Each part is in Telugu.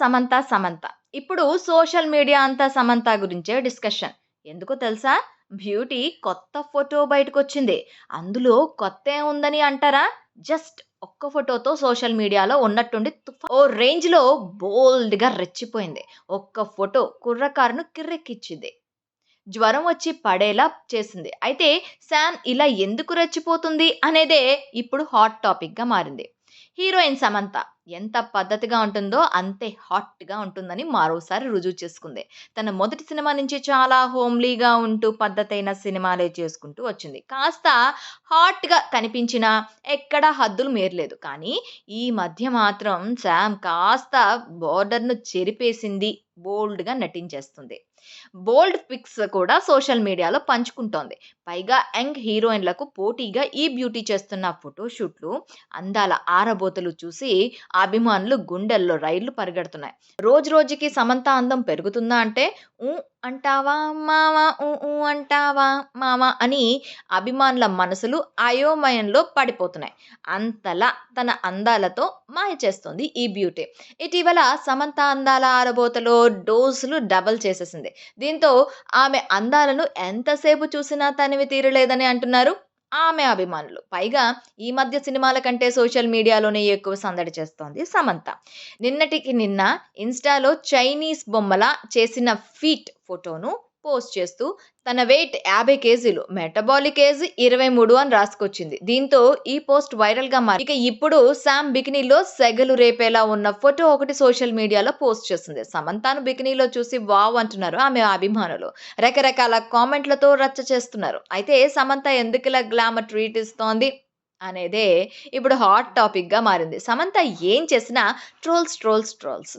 సమంత, సమంత. ఇప్పుడు సోషల్ మీడియా అంతా సమంత గురించే డిస్కషన్. ఎందుకో తెలుసా? బ్యూటీ కొత్త ఫోటో బయటకొచ్చింది. అందులో కొత్తేముందని అంటారా? జస్ట్ ఒక్క ఫోటోతో సోషల్ మీడియాలో ఉన్నట్టుండి ఓ రేంజ్‌లో బోల్డ్‌గా రెచ్చిపోయింది. ఒక్క ఫోటో కుర్రకారును కిర్రెక్కిచ్చింది. జ్వరం వచ్చి పడేలా చేసింది. అయితే సామ్ ఇలా ఎందుకు రెచ్చిపోతుంది అనేదే ఇప్పుడు హాట్ టాపిక్‌గా మారింది. హీరోయిన్ సమంత ఎంత పద్ధతిగా ఉంటుందో అంతే హాట్‌గా ఉంటుందని మరోసారి రుజువు చేసుకుంది. తన మొదటి సినిమా నుంచి చాలా హోమ్లీగా ఉంటూ పద్ధతైన సినిమాలే చేసుకుంటూ వచ్చింది. కాస్త హాట్‌గా కనిపించినా ఎక్కడా హద్దులు మీరలేదు. కానీ ఈ మధ్య మాత్రం సామ్ కాస్త బోర్డర్‌ను చెరిపేసింది. బోల్డ్‌గా నటించేస్తుంది. బోల్డ్ పిక్స్ కూడా సోషల్ మీడియాలో పంచుకుంటోంది. పైగా యంగ్ హీరోయిన్‌లకు పోటీగా ఈ బ్యూటీ చేస్తున్న ఫోటోషూట్‌లు, అందాల ఆరబోతలు చూసి అభిమానులు గుండెల్లో రైళ్లు పరిగెడుతున్నాయి. రోజు రోజుకి సమంత అందం పెరుగుతుందా అంటే, ఊ అంటావా మామ ఊ అంటావా మామ అని అభిమానుల మనసులు అయోమయంలో పడిపోతున్నాయి. అంతలా తన అందాలతో మాయ చేస్తోంది ఈ బ్యూటీ. ఇటీవల సమంత అందాల ఆరబోతలో డోసులు డబల్ చేసేసింది. దీంతో ఆమె అందాలను ఎంతసేపు చూసినా తనివి తీరలేదని అంటున్నారు ఆమె అభిమానులు. పైగా ఈ మధ్య సినిమాల కంటే సోషల్ మీడియాలోనే ఎక్కువ సందడి చేస్తోంది సమంత. నిన్నటికి నిన్న ఇన్‌స్టాలో చైనీస్ బొమ్మల చేసిన ఫీట్ ఫోటోను పోస్ట్ చేస్తూ తన వెయిట్ 50 కేజీలు, మెటబాలిక్ ఏజ్ 23 అని రాసుకొచ్చింది. దీంతో ఈ పోస్ట్ వైరల్‌గా మారింది. ఇక ఇప్పుడు సామ్ బికినీలో సెగలు రేపేలా ఉన్న ఫోటో ఒకటి సోషల్ మీడియాలో పోస్ట్ చేసింది. సమంతను బికినీలో చూసి వావ్ అంటున్నారు ఆమె అభిమానులు. రకరకాల కామెంట్‌లతో రచ్చ చేస్తున్నారు. అయితే సమంత ఎందుకిలా గ్లామర్ ట్రీట్ ఇస్తోంది అనేదే ఇప్పుడు హాట్ టాపిక్‌గా మారింది. సమంత ఏం చేసినా ట్రోల్స్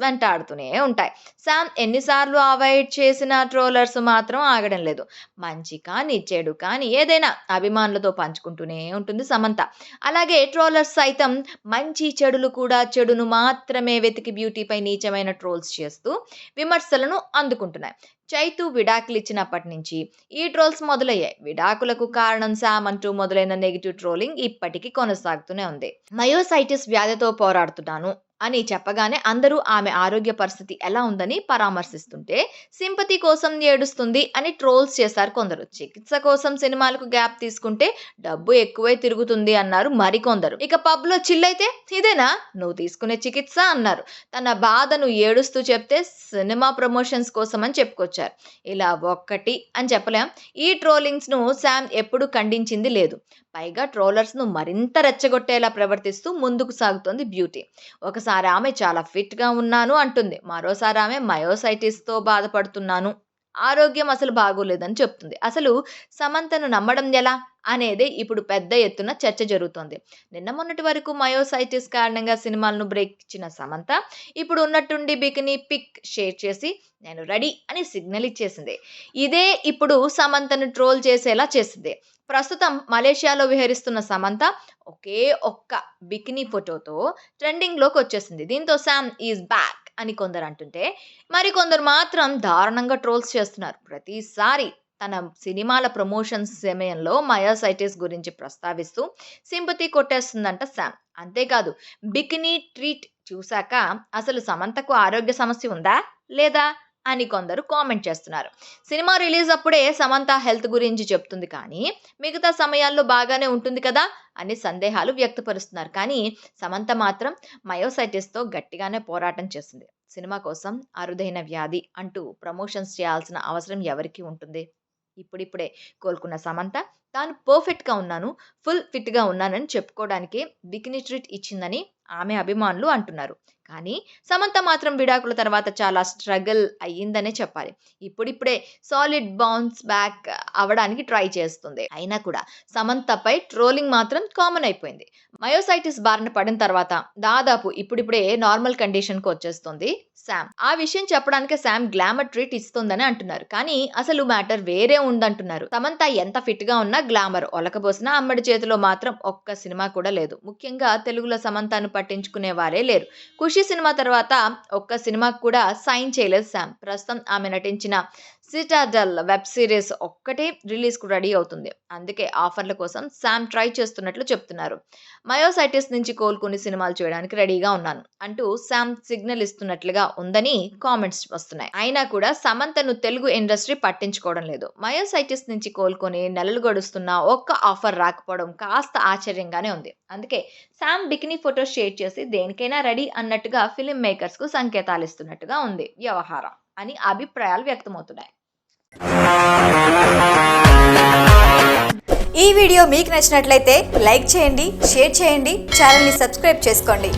వెంటాడుతూనే ఉంటాయి. సామ్ ఎన్ని సార్లు అవాయిడ్ చేసినా ట్రోలర్స్ మాత్రం ఆగడం లేదు. మంచి కానీ, చెడు కానీ ఏదైనా అభిమానులతో పంచుకుంటూనే ఉంటుంది సమంత. అలాగే ట్రోలర్స్ సైతం మంచి చెడులు కూడా చెడును మాత్రమే వెతికి బ్యూటీపై నీచమైన ట్రోల్స్ చేస్తూ విమర్శలను అందుకుంటున్నాయి. చైతూ విడాకులిచ్చినప్పటి నుంచి ఈ ట్రోల్స్ మొదలయ్యాయి. విడాకులకు కారణం సామ్ అంటూ మొదలైన నెగెటివ్ ట్రోలింగ్ ఇప్పటికీ కొనసాగుతూనే ఉంది. మయోసైటిస్ వ్యాధితో పోరాడుతున్నాను అని చెప్పగానే అందరూ ఆమె ఆరోగ్య పరిస్థితి ఎలా ఉందని పరామర్శిస్తుంటే, సింపతి కోసం ఏడుస్తుంది అని ట్రోల్స్ చేశారు కొందరు. చికిత్స కోసం సినిమాలకు గ్యాప్ తీసుకుంటే డబ్బు ఎక్కువే తిరుగుతుంది అన్నారు మరికొందరు. ఇక పబ్‌లో చిల్లయితే ఇదేనా నువ్వు తీసుకునే చికిత్స అన్నారు. తన బాధను ఏడుస్తూ చెప్తే సినిమా ప్రమోషన్స్ కోసమని చెప్పుకొచ్చారు. ఇలా ఒక్కటి అని చెప్పలేం. ఈ ట్రోలింగ్స్‌ను సామ్ ఎప్పుడూ ఖండించింది లేదు. పైగా ట్రోలర్స్‌ను మరింత రెచ్చగొట్టేలా ప్రవర్తిస్తూ ముందుకు సాగుతోంది బ్యూటీ. ఒకసారి ఆమె చాలా ఫిట్‌గా ఉన్నాను అంటుంది. మరోసారి ఆమె మయోసైటిస్‌తో బాధపడుతున్నాను. ఆరోగ్యం అసలు బాగోలేదని చెప్తుంది. అసలు సమంతను నమ్మడం ఎలా? అనేదే ఇప్పుడు పెద్ద ఎత్తున చర్చ జరుగుతోంది. నిన్న మొన్నటి వరకు మయోసైటిస్ కారణంగా సినిమాలను బ్రేక్ ఇచ్చిన సమంత ఇప్పుడు ఉన్నట్టుండి బికినీ పిక్ షేర్ చేసి నేను రెడీ అని సిగ్నల్ ఇచ్చేసింది. ఇదే ఇప్పుడు సమంతను ట్రోల్ చేసేలా చేసింది. ప్రస్తుతం మలేషియాలో విహరిస్తున్న సమంత ఒకే ఒక్క బికినీ ఫోటోతో ట్రెండింగ్‌లోకి వచ్చేసింది. దీంతో సామ్ ఈస్ బ్యాక్ అని కొందరు అంటుంటే, మరికొందరు మాత్రం దారుణంగా ట్రోల్స్ చేస్తున్నారు. ప్రతిసారి తన సినిమాల ప్రమోషన్స్ సమయంలో మయోసైటిస్ గురించి ప్రస్తావిస్తూ సింపతి కొట్టేస్తుందంట సామ్. అంతేకాదు బికినీ ట్రీట్ చూసాక అసలు సమంతకు ఆరోగ్య సమస్య ఉందా? లేదా? అని కొందరు కామెంట్ చేస్తున్నారు. సినిమా రిలీజ్ అప్పుడే సమంత హెల్త్ గురించి చెప్తుంది కానీ, మిగతా సమయాల్లో బాగానే ఉంటుంది కదా! అని సందేహాలు వ్యక్తపరుస్తున్నారు. కానీ సమంత మాత్రం మయోసైటిస్‌తో గట్టిగానే పోరాటం చేస్తుంది. సినిమా కోసం అరుదైన వ్యాధి అంటూ ప్రమోషన్స్ చేయాల్సిన అవసరం ఎవరికి ఉంటుంది? ఇప్పుడిప్పుడే కోలుకున్న సమంత తాను పర్ఫెక్ట్‌గా ఉన్నాను, ఫుల్ ఫిట్‌గా ఉన్నానని చెప్పుకోవడానికే బికినీ ట్రీట్ ఇచ్చిందని ఆమె అభిమానులు అంటున్నారు. కానీ సమంత మాత్రం విడాకుల తర్వాత చాలా స్ట్రగల్ అయ్యిందనే చెప్పాలి. ఇప్పుడిప్పుడే సాలిడ్ బౌన్స్ బ్యాక్ అవ్వడానికి ట్రై చేస్తుంది. అయినా కూడా సమంతపై ట్రోలింగ్ మాత్రం కామన్ అయిపోయింది. మయోసైటిస్ బారిన పడిన తర్వాత దాదాపు ఇప్పుడిప్పుడే నార్మల్ కండిషన్‌కి వచ్చేస్తుంది సామ్. ఆ విషయం చెప్పడానికే సామ్ గ్లామర్ ట్రీట్ ఇస్తుందని అంటున్నారు. కానీ అసలు మ్యాటర్ వేరే ఉందంటున్నారు. సమంత ఎంత ఫిట్‌గా ఉన్నా గ్లామర్ ఒలకబోసినా అమ్మడి చేతిలో మాత్రం ఒక్క సినిమా కూడా లేదు. ముఖ్యంగా తెలుగులో సమంతను పట్టించుకునే వారే లేరు. 'ఖుషి' సినిమా తర్వాత ఒక్క సినిమాకు కూడా సైన్ చేయలేదు సామ్. ప్రస్తుతం ఆమె నటించిన సిటాడెల్ వెబ్ సిరీస్ ఒక్కటే రిలీజ్‌కు రెడీ అవుతుంది. అందుకే ఆఫర్ల కోసం సామ్ ట్రై చేస్తున్నట్లు చెప్తున్నారు. మయోసైటిస్ నుంచి కోలుకొని సినిమాలు చేయడానికి రెడీగా ఉన్నాను అంటూ సామ్ సిగ్నల్ ఇస్తున్నట్లుగా ఉందని కామెంట్స్ వస్తున్నాయి. అయినా కూడా సమంతను తెలుగు ఇండస్ట్రీ పట్టించుకోవడం లేదు. మయోసైటిస్ నుంచి కోలుకొని నెలలు గడుస్తున్నా ఒక్క ఆఫర్ రాకపోవడం కాస్త ఆశ్చర్యంగానే ఉంది. అందుకే సామ్ బికినీ ఫోటో షేర్ చేసి దేనికైనా రెడీ అన్నట్టుగా ఫిల్మ్ మేకర్స్‌కు సంకేతాలు ఇస్తున్నట్టుగా ఉంది వ్యవహారం అని అభిప్రాయాలు వ్యక్తమవుతున్నాయి. ఈ వీడియో మీకు నచ్చినట్లయితే లైక్ చేయండి, షేర్ చేయండి, ఛానల్ని సబ్స్క్రైబ్ చేసుకోండి.